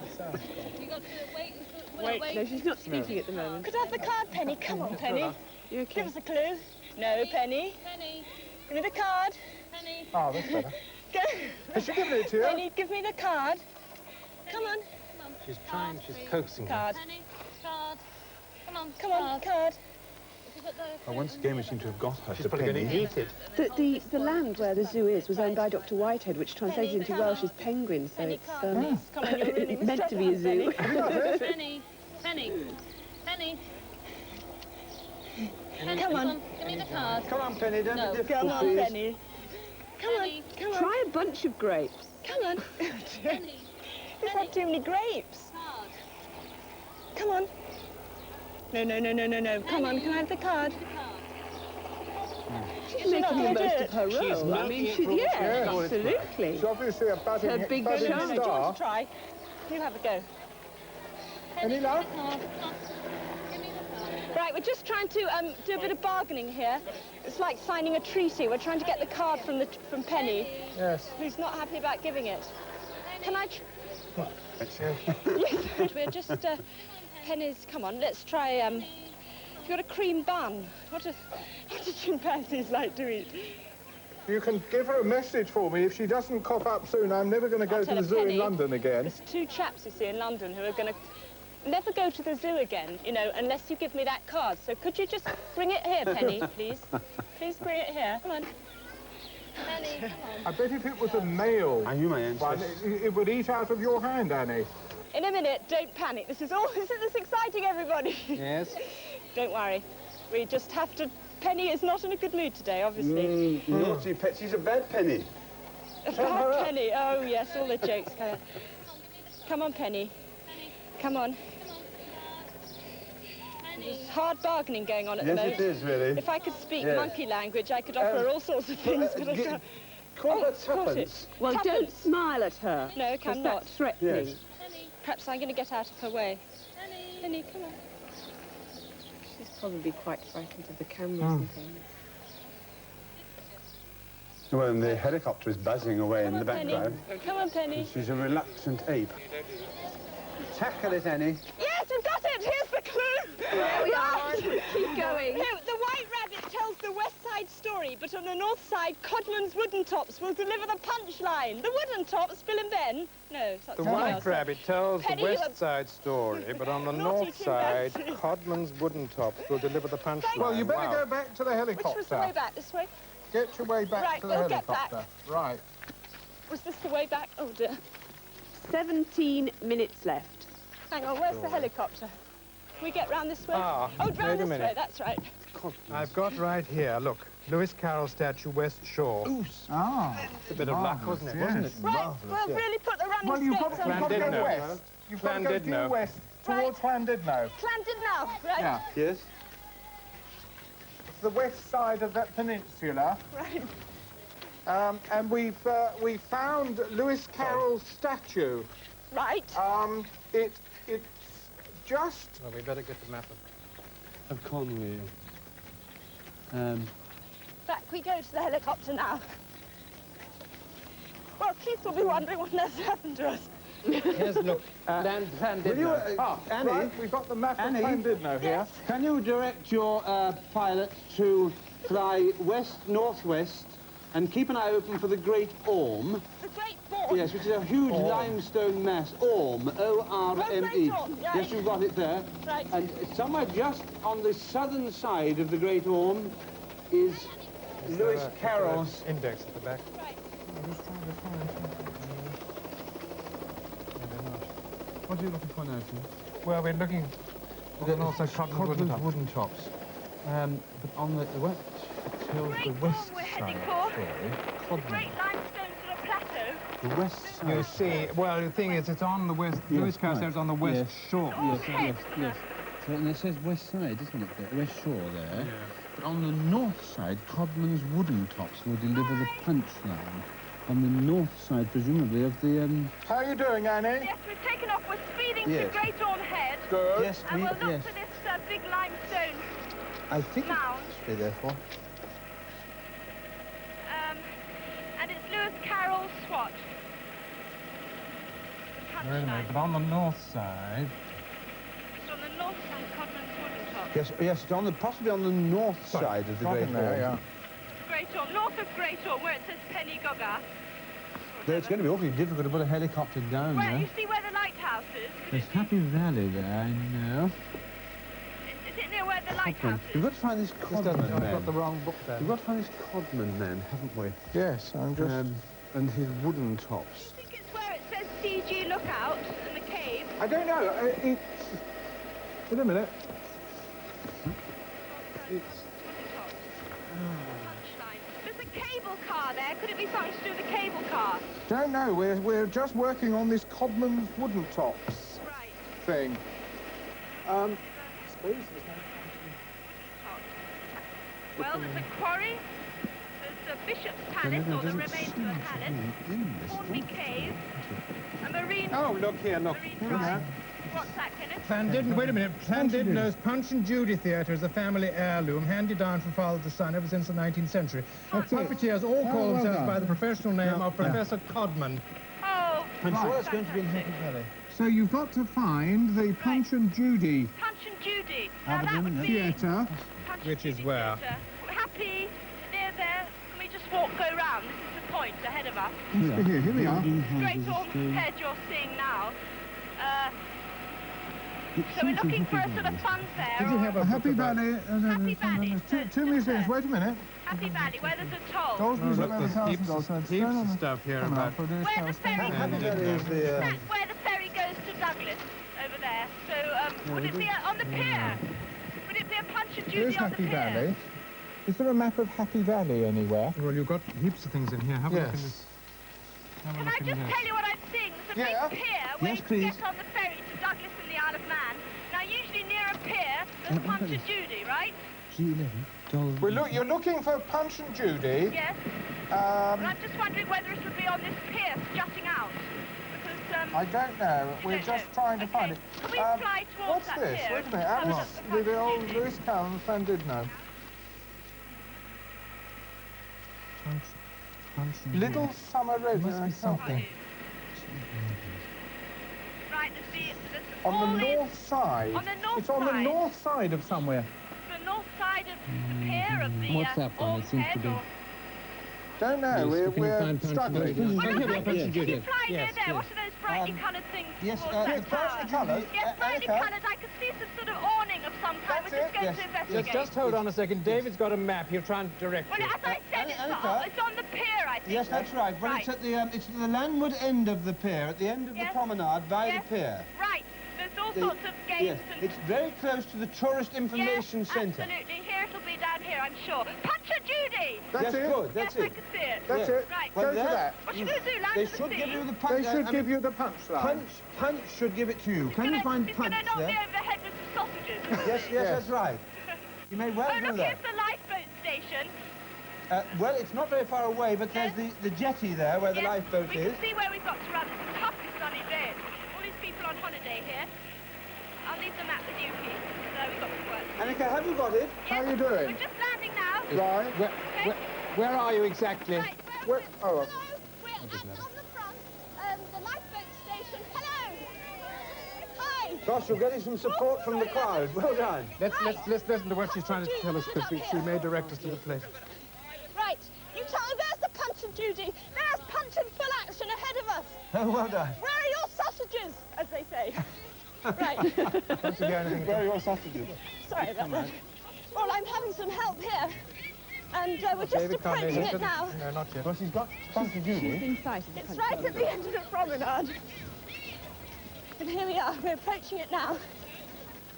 You got to wait until... Wait, no, she's not speaking at the moment. Could I have the card, Penny? Come on, Penny. You okay? Give us a clue. No, Penny. Penny. Give me the card. Penny. Oh, that's better. Go. Has she given it to you? Penny, give me the card. Come on. She's trying, she's coaxing her. Card. Penny, card. Come on, Come on, card. Well, once again, we seem to have got her She's to probably going to penny. eat it. The land where the zoo is was owned by Dr. Whitehead, which translates into Welsh as penguin, so it's Come on, you're ruining it's meant to be a zoo. Penny, Penny, Penny. Penny, Come on. Give me the card. Come on, Penny, don't No. be difficult, Come on, please. Penny. Come on, Penny. come on. Try a bunch of grapes. Come on. Penny, We've had too many grapes. card. Come on. No. Come on, can I have the card? She's making the not most gonna of her She's role. I milking mean, it for all it's yeah, worth. absolutely. It's obviously a budding, Her big budding chance. Do you star. want to try? You have a go. Any luck? Give me the card. Right, we're just trying to do a bit of bargaining here. It's like signing a treaty. We're trying to get the card from Penny, Yes. who's not happy about giving it. Can I? Yes, we're just Penny's. Come on, let's try. You've got a cream bun. What do chimpanzees like to eat? You can give her a message for me. If she doesn't cop up soon, I'm never going to go I'll to tell the her, zoo Penny. in London again. There's two chaps you see in London who are going to never go to the zoo again, you know, unless you give me that card. So could you just bring it here, Penny, please? Please bring it here. Come on. Penny, come on. I bet if it was a male I knew my one, answer. it would eat out of your hand, Annie. In a minute, don't panic. This is exciting, everybody. Yes. Don't worry. We just have to... Penny is not in a good mood today, obviously. Naughty pet, she's a bad Penny. A bad Penny. Oh, yes, all the jokes. Come on, Penny. Come on. There's hard bargaining going on at the Yes, moment. it is, really. If I could speak Yes. monkey language, I could offer her all sorts of things, but I gi- can't. Call her caught it. tuppence. Well, don't Tuppence. smile at her. No, 'cause I'm that's not. threatening. Yes. Perhaps I'm going to get out of her way. Penny, come on. She's probably quite frightened of the cameras and things. Well, and the helicopter is buzzing away in Come the on, Penny. background. Come on, Penny. She's a reluctant ape. Tackle it, Annie. Yes, we've got it! Here's the clue! There we are. Keep going. No, the White Rabbit tells the West Side story, but on the North Side, Codman's Wooden Tops will deliver the punchline. The Wooden Tops, Bill and Ben. No, that's The something White else. Rabbit tells Penny, the you West Side story, but on the Naughty North side, chimpanzee. Codman's Wooden Tops will deliver the punchline. Well, you better Wow. go back to the Which was the way helicopter. back? This way? Get your way back Right, to the we'll get helicopter. Right. Was this the way back? Oh, dear. 17 minutes left. Hang on, where's the helicopter? Can we get round this way? Ah, oh, wait a round this minute. way, that's right. I've got right here, look, Lewis Carroll statue, West Shore. Ah. It's a bit of luck, wasn't it? Wasn't it? Right, we'll really put the running Well, you've got skates to, on. you've got to go Llandudno. west. You've got to go due Llandudno. west towards Llandudno. Planted now, right? Yeah. Yes. It's the west side of that peninsula. Right. And we found Lewis Carroll's statue. Right. It's just... Well, we better get the map of... Of Conway. Back we go to the helicopter now. Well, Keith will be wondering what on earth happened to us. Here's, look, Will you, Annie, Right, we've got the map of Annie? Llandudno here. can you direct your pilot to fly west-northwest and keep an eye open for the Great Orme? The Great Board. Yes, which is a huge limestone mass. Orme, O-R-M-E. Great Orme, right. Yes, you've got it there. Right. And somewhere just on the southern side of the Great Orme is Lewis Carroll's. Index at the back. Right. What are you looking for now, Tim? Well, we're looking on the north side, Codman's Wooden Tops. But on the west, it tells the Great west Orme we're side heading for. story. Codman. Great limestone sort of plateau. The west side. You see, well, the thing is, it's on the west, Lewis Carroll says on the west shore. Yes. So, and it says west side, doesn't it? There? West shore there. But on the north side, Codman's Wooden Tops will deliver the punchline. On the north side, presumably, of the... How are you doing, Annie? Yes, we've taken off. We're speeding Yes. to Great Orme Head. Good. Yes, And we'll look yes. for this big limestone I think mound. stay there for. And it's Lewis Carroll's Swat. The Wait a minute, punchline. but on the north side, It's on the north side, Codman's Wooden Top. Yes, it's on the, possibly on the north side of the Great there, Orme. yeah. Great Orme, north of Great Orme, where it says Penny Gaga. Though it's going to be awfully difficult to put a helicopter down Well, there. you see where the lighthouses? There's Happy Valley there, I know. Is it near where the lighthouse We've is? got to find this Codman I've got man. the wrong book there. We've got to find this Codman man, haven't we? Yes, I'm just... And his wooden Do tops. you think it's where it says CG Lookout and the cave? I don't know. It's... Wait a minute. It's... Punchline. There's a cable car there. Could it be something to do with the cable car? Don't know. We're just working on this Codman's wooden tops Right. thing. Suppose there's Well, there's a quarry. There's a bishop's palace, or the remains of a palace. Hornby Cave. A marine... Oh, look here, look. Marine drive. What's that, Kenneth? Llandudno, wait a minute. Llandudno's Punch and Judy Theatre is a family heirloom handed down from father to son ever since the 19th century. The puppeteers all call themselves by the professional name of Professor Codman. Oh, I'm sure right. it's going to be in Happy Valley. So you've got to find the Punch and Judy Punch and Judy. Now that would be... Theatre. Punch and Which is Judy where? Theatre. Happy, near there. Can we just go round? This is the point ahead of us. Here we are. Straight on head you're seeing now. So we're looking for a sort of fun fair. Did you have a Happy Valley. Happy Valley. Two museums. Wait a minute. Happy Valley, where there's a toll. Dolls Museum look, and the there's Thousand Dolls. heaps of stuff here about... Where the ferry Happy Valley is the... That's where the ferry goes to Douglas, over there. So, would it be on the pier? Would it be a Punch and Here's Judy on the Happy pier? Valley. Is there a map of Happy Valley anywhere? Well, you've got heaps of things in here. Have a look in Yes. this. Have a Can look I in just here. tell you what I'm seeing? There's a Yeah. big pier where Yes, you can please. get on the ferry to Douglas and the Isle of Man. Now, usually near a pier, there's Punch and Judy, right? You're looking for Punch and Judy. Yes. But I'm just wondering whether it would be on this pier jutting out. Because, I don't know. you We're don't just know. trying to Okay. find it. Can we fly towards What's that this? pier? Wait a minute. Have a look Alice, at Punch the and old Judy. Lewis Carroll Llandudno. Little Summer Road. Something. Right, there's On all the these- north side. On the north It's on the side. north side of somewhere. the north side of the pier of the What's that one? It seems to be- Don't know. We're struggling. You fly near Yes, there. yes. What are those brightly coloured things? yes, towards the that brightly tower? coloured, Yes, brightly Annika. coloured. I could see some sort of awning of some kind. That's We're just it, going yes. to investigate. Just hold on a second. David's got a map. He'll try and direct Well, you. as I said, Annika. it's on the pier, I think. Yes, that's right. Well, it's at the landward end of the pier, at the end of the Yes. promenade by Yes. the pier. Right. There's all The- sorts of games Yes, and... it's very close to the Tourist Information Yes, Centre. absolutely. Here it'll be down here, I'm sure. Punch a Judy! That's yes, it. good, that's yes, I it. can see it. That's Yeah. it. Right. Go Well, to there- that. What should we do? Land They to the should sea? give you the They punch. should give you the punchline. Punch should give it to you. Can you find It's Punch going to knock me there? over the head with some sausages. Yes, Yes. that's right. You may well Oh, do look, that. here's the lifeboat station. Well, it's not very far away, but there's the jetty there where the Yes, lifeboat we is. can see where we've got to run. It's a toughly sunny day. All these people on holiday here. I'll leave the map with you, Keith. So we've got to work. Annika, have you got it? How Yes, you doing? We're just landing now. Right. Okay. Where are you exactly? Right, Where- oh. Hello, we're on the front, the lifeboat station. Hello. Hi. Gosh, you're getting some support from the crowd. Well done. Let's listen to what she's trying to tell us, because she may direct us to the place. Right, you tell her there's the Punch and Judy. There's Punch in full action ahead of us. Oh, well done. Where are your sausages, as they say? Right. Don't you get anything? Where are your sausages? Sorry about that. Well, I'm having some help here. And we're just David can't approaching make it now. No, not yet. Well, she's got Punch and Judy. It's right at the end of the promenade. And here we are, we're approaching it now.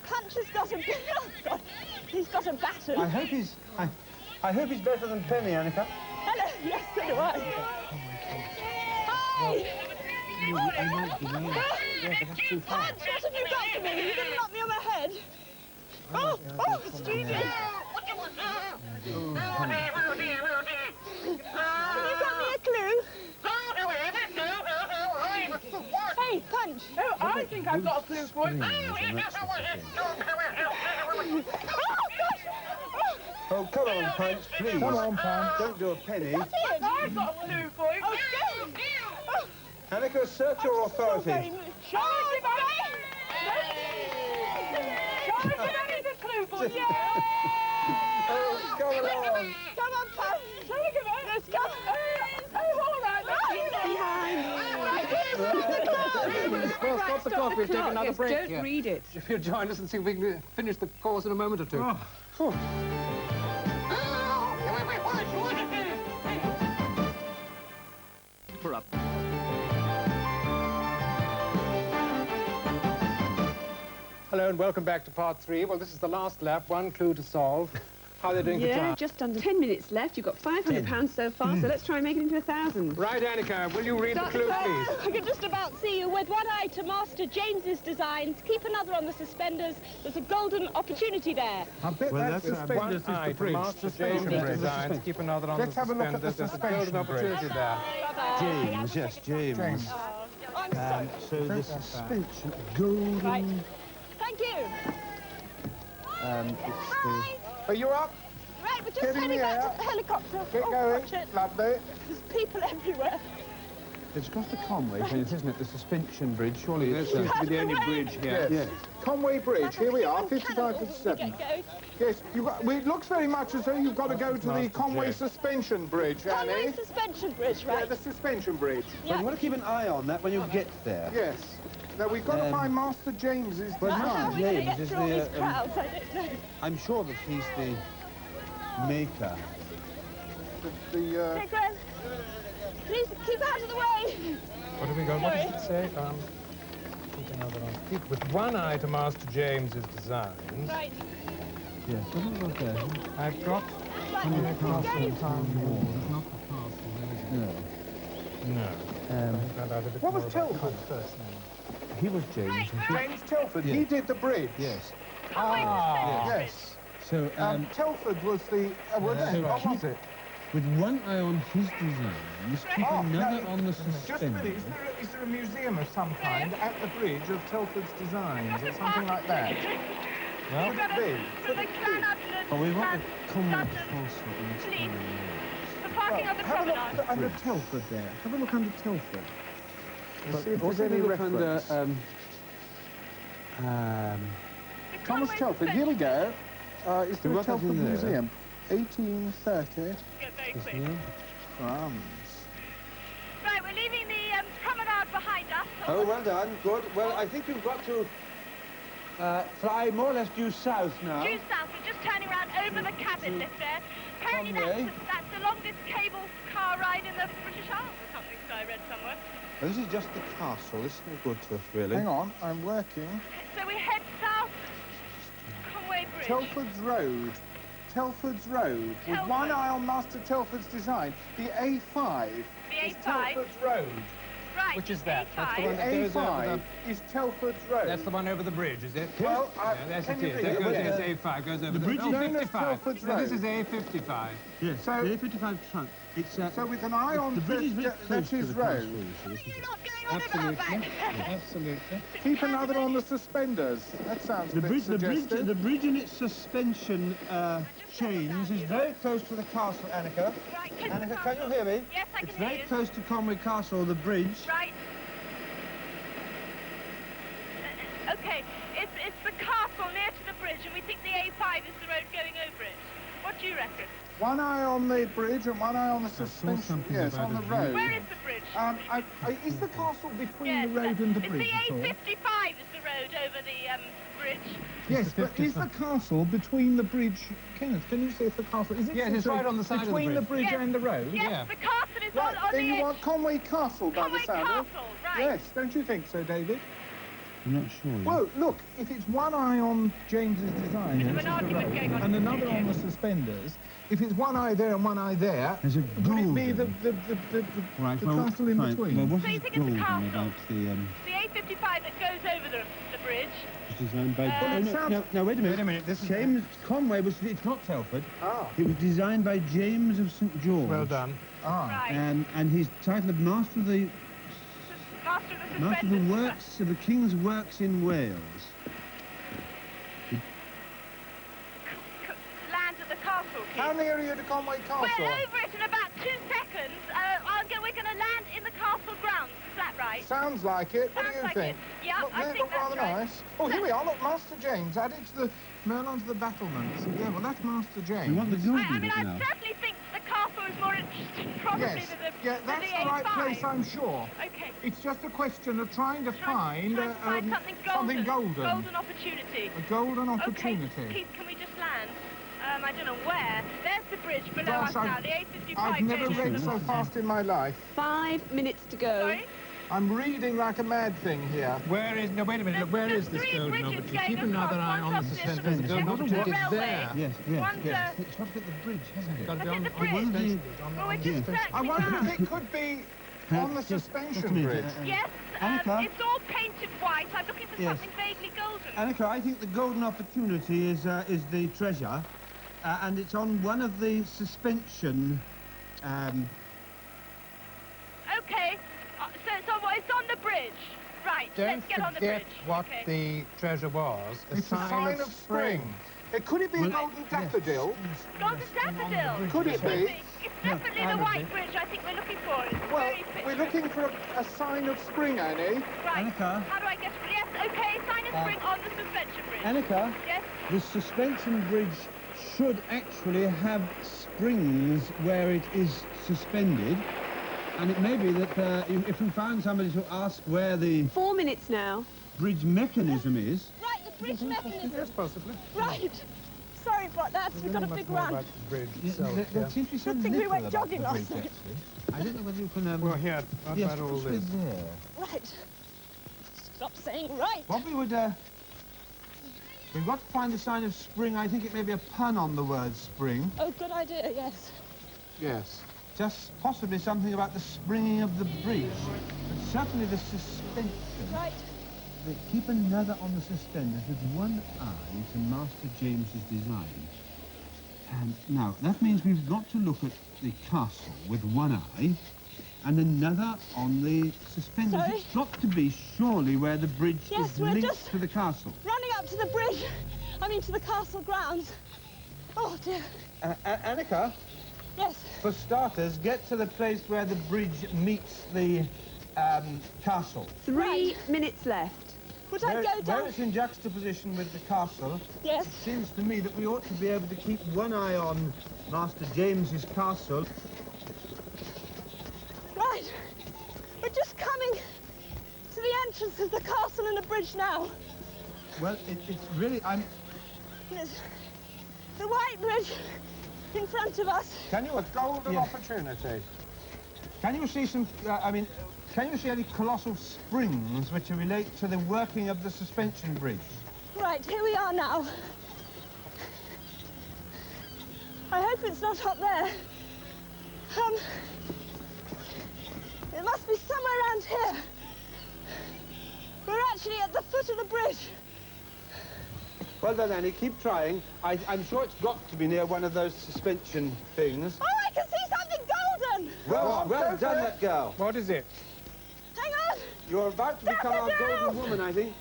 Punch has got a... Oh, God. He's got a baton. I hope he's better than Penny, Annika. Hello, yes, so do I. Hi! Punch, what have you got for me? You didn't knock me on my head. Oh, it's Judy. Have you got me a clue? Hey, Punch. Oh, I think I've got a clue for it. Oh, gosh. Oh, come on, Punch, please. Come on, Punch. Don't do a penny. I've got a clue for it. Oh, good. Oh, Annika, assert your authority. Shall I give a clue for you? Oh, come along. come on, Punch. Shall I give it? Let's go. Oh, all right. Behind you. Right, here's the Well, stop the clock. We'll take another Yes, break don't here. read it. If you'll join us and see if we can finish the course in a moment or two. Phew. For up. Hello and welcome back to part 3. Well, this is the last lap. One clue to solve. How are they doing for Yeah, time? just under 10 minutes left. You've got £500 so far, so let's try and make it into 1,000. Right, Annika, will you read the clue, please? I can just about see you. With one eye to Master James's designs, keep another on the suspenders. There's a golden opportunity there. I bet Well, that's that's suspenders One is eye the to bridge. Master Suspension James' bridge. designs. Keep another on Let's the have a look at the suspenders. There's a golden suspension opportunity there. Bye-bye. James, yes, James. James. I'm sorry. So the suspension, golden... Right. Thank you. It's the... Are you up? Right, we're just Get in heading the back air. to the helicopter. Get Oh, going. watch it. Lovely. There's people everywhere. It's got the Conway bridge, isn't it? The suspension bridge. Surely There it's... seems to be the only bridge here. Yes. Conway Bridge, here we are, 55 Cannonball. to 7. Get going. Yes, it looks very much as though you've got to go to the Conway Suspension Bridge, Conway Annie. suspension bridge, Yeah, right? the suspension bridge. Well, you want to keep an eye on that when you get there. Yes. Now, we've got to find Master James's well, How design. are we going to James get is through all these the, crowds? I don't know. I'm sure that he's the maker. Okay, Glenn. Please keep out of the way. What have we got? What does it say? Keep another on. Keep with one eye to Master James's designs. Right. Yes, doesn't look there. I've dropped. Right. Castle Going. Town Wall. It's not the castle, there is it? No. No. Find out a bit What more was about Telford's first name? He was James. I think. James Telford. Yeah. He did the bridge. Yes. Yes. So, Telford was the... what was it? with one eye on his designs, keep another on the Just a minute. suspenders. Is there a museum of some kind at the bridge of Telford's designs or something like that? Well, Could it be? Could it be? Oh, we want the Conway Castle in this Please. time. The parking on the Have a promenade. look under Telford there. Have a look under Telford. Let's see if there's Also any look under, reference. The Thomas Conway Telford, here we go. Is there a got that Telford in there? Museum? 1830, Get very quick. France. Right, we're leaving the promenade behind us. Oh, well done. Good. Well, I think you've got to fly more or less due south now. Due south, we're just turning around over the cabin lift there. Apparently Conway. that's the longest cable car ride in the British Isles or something, so I read somewhere. Well, this is just the castle. This is no good to us, really. Hang on, I'm working. So we head south, Conway Bridge. Telford's Road. Telford's Road. With Telford. one eye on Master Telford's design. The A5 The is A5. Telford's Road. Right, Which is the that? That's the A5. one The that goes over A5 is Telford's Road. That's the one over the bridge, is it? Well, Yeah, yes, can it you is. read That it? goes, Yes. yes, A5 goes over The bridge is known as 55. Telford's No, this Road. is A55. Yes, So- the A55 trunk. It's, So with an eye on the bridge is very that's close to his the castle, road. you see, isn't You're it? not going on about Absolutely. that. Absolutely. Keep another on the suspenders. That sounds a bit suggestive. The bridge in its suspension chains is very close to the castle, Annika. Right, Annika, can you hear me? Yes, I It's can hear very you. close to Conway Castle, the bridge. Right. Okay, it's the castle near to the bridge, and we think the A5 is the road going over it. What do you reckon? One eye on the bridge and one eye on the suspension. something Yes, about on the a road. Where is the bridge? Is the castle between Yes, the road and the it's bridge at the all? A55 is the road over the bridge. Yes, but is the castle between the bridge? Kenneth, can you see if the castle is it? Yes, it's right on the side of the between the bridge. bridge Yes. and the road. Yes, Yeah. the castle is Right, on then the you edge. want Conway Castle by Conway the sound of. Castle, right. Yes, don't you think so, David? I'm not sure. Well, look, if it's one eye on James's design Bit of which an is the argument road, going on and in the another on the studio. suspenders, if it's one eye there and one eye there, There's a would it be the golden. Right, the well, castle in fine. between? Well, what So you is think it's the golden castle? about the The A55 that goes over the bridge. designed by... Well, it sounds- Now, wait a minute. Wait a minute, this is... James Conway was... It's not Telford. Ah, It was designed by James of St. George. Well done. Right. And his title of Master of the Master of the Master of the Suspenders. Works of the King's Works in Wales. Land at the castle, how Keith. near are you to Conway Castle? We're over it in about 2 seconds. We're going to land in the castle grounds. Is that right? Sounds like it. What do Sounds you like think? it. Yeah, look, I they think look that's rather right. nice. Oh, here we are. Look, Master James added to the Merlin to the battlements. Yeah, well, that's Master James. We want the golden I mean, bit I now. certainly think the castle is more probably Yes. to the Yeah, that's to the right A5. place, I'm sure. Okay. It's just a question of trying to find, Trying to find something golden. Golden opportunity. A golden opportunity. Okay, Keith, can we just land? I don't know where. There's the bridge below Gosh, us now, the A55 I've never junction. read so fast in my life. 5 minutes to go. Sorry? I'm reading like a mad thing here. Where is... No, wait a minute. Look, where is this golden opportunity? Keep another eye on the suspension. The golden opportunity is there. Yes, One's yes. It's got to be at the bridge, hasn't it? Got to be Look on at the the bridge. suspension. Well, we're just searching I wonder around. if it could be on the suspension bridge. Yes, Annika? it's all painted white. I'm looking for Yes. something vaguely golden. Annika, I think the golden opportunity is the treasure, and it's on one of the suspension. Okay, so it's on the bridge. Right, Don't let's get on the forget bridge. what Okay. the treasure was. It's a sign of spring. Could it be a golden daffodil? Golden daffodil. Could it be? It's definitely the white bridge I think we're looking for. It's Well, very we're picturesque. looking for a sign of spring, Annie. Right, Annika? how do I get to it? Yes, okay, sign of spring on the suspension bridge. Annika, Yes, the suspension bridge should actually have springs where it is suspended, and it may be that if we found somebody to ask where the 4 minutes now. bridge mechanism is. Right, the bridge mechanism. Yes, possibly. Right. Sorry about that. We've got a big run. About the bridge itself. There seems to be some Good thing we little went about jogging the last bridge, night. actually. I don't know whether you can... Well, here, what yes, about all possibly this? there. Right. Stop saying right. What we would, we've got to find a sign of spring. I think it may be a pun on the word spring. Oh, good idea, yes. Yes. Just possibly something about the springing of the bridge. But certainly the suspension. Right. Keep another on the suspenders with one eye to Master James's design. And now, that means we've got to look at the castle with one eye and another on the suspenders. Sorry? It's got to be surely where the bridge Yes, is we're linked just- to the castle. Running up to the bridge. I mean, to the castle grounds. Oh, dear. Annika, Yes. for starters, get to the place where the bridge meets the castle. 3 minutes left. Would I go Where down? it's in juxtaposition with the castle, Yes. it seems to me that we ought to be able to keep one eye on Master James's castle. Right. We're just coming to the entrance of the castle and the bridge now. Well, it's really... There's the white bridge in front of us. Can you... A golden opportunity. Can you see some... can you see any colossal springs which relate to the working of the suspension bridge? Right, here we are now. I hope it's not up there. It must be somewhere around here. We're actually at the foot of the bridge. Well done, Annie. Keep trying. I'm sure it's got to be near one of those suspension things. Oh, I can see something golden! Well done, that girl. What is it? Hang on! You're about to become our Daffodils! golden woman, I think.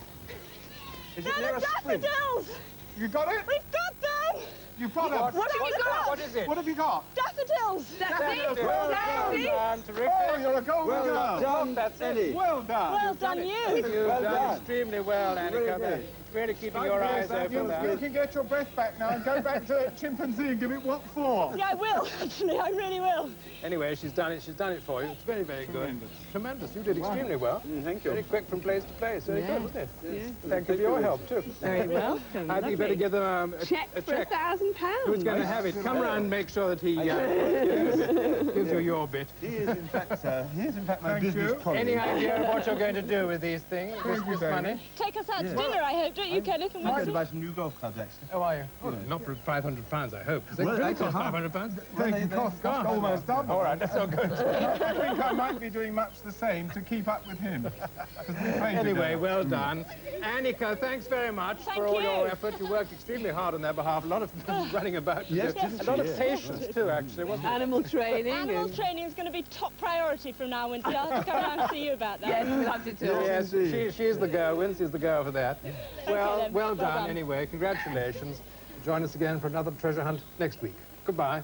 Is it near They're a the spring? daffodils! You got it? We've got them! You've got it. What have you got? What is it? What have you got? Daffodils! Well done. Terrific. Oh, you're a golden Well girl. done, That's Annie. it. Well done. Well done, you! You've Well done done. extremely well, Annika. Really good. Really keeping your eyes open there. You can get your breath back now and go back to chimpanzee and give it what for. Yeah, I will, actually, I really will. Anyway, she's done it for you. It's very, very good. Tremendous. You did extremely well. Thank you. Very quick from place to place. Very good, wasn't it? Yes. Thank you for your help, too. Very welcome. I think you better give them Check a for check. £1,000. Who's going to have it? Come round and make sure that he gives you your bit. He is, in fact, my Thank business you. colleague. Any idea of what you're going to do with these things, this money? Take us out to dinner, I hope, don't you, Kenneth? And I'm we'll going to see. buy some new golf clubs, actually. Oh, are you? Oh, not for £500, I hope. Does it Well, really actually, cost half. £500? Thank you, cost almost double. All right, that's all good. I think I might be doing much the same to keep up with him. 'Cause we painted Anyway, it. well done. Annika, thanks very much Thank for all your you. effort. You worked extremely hard on their behalf. A lot of running about. Yes, a lot of patience, too, actually, wasn't it? Animal training. Animal and- training is going to be top priority from now on. I'll have to come around and see you about that. Yes, we'll have to talk. Yes, she's the girl. Wincy's the girl for that. Well, then. well Well done done. anyway. Congratulations. Join us again for another treasure hunt next week. Goodbye.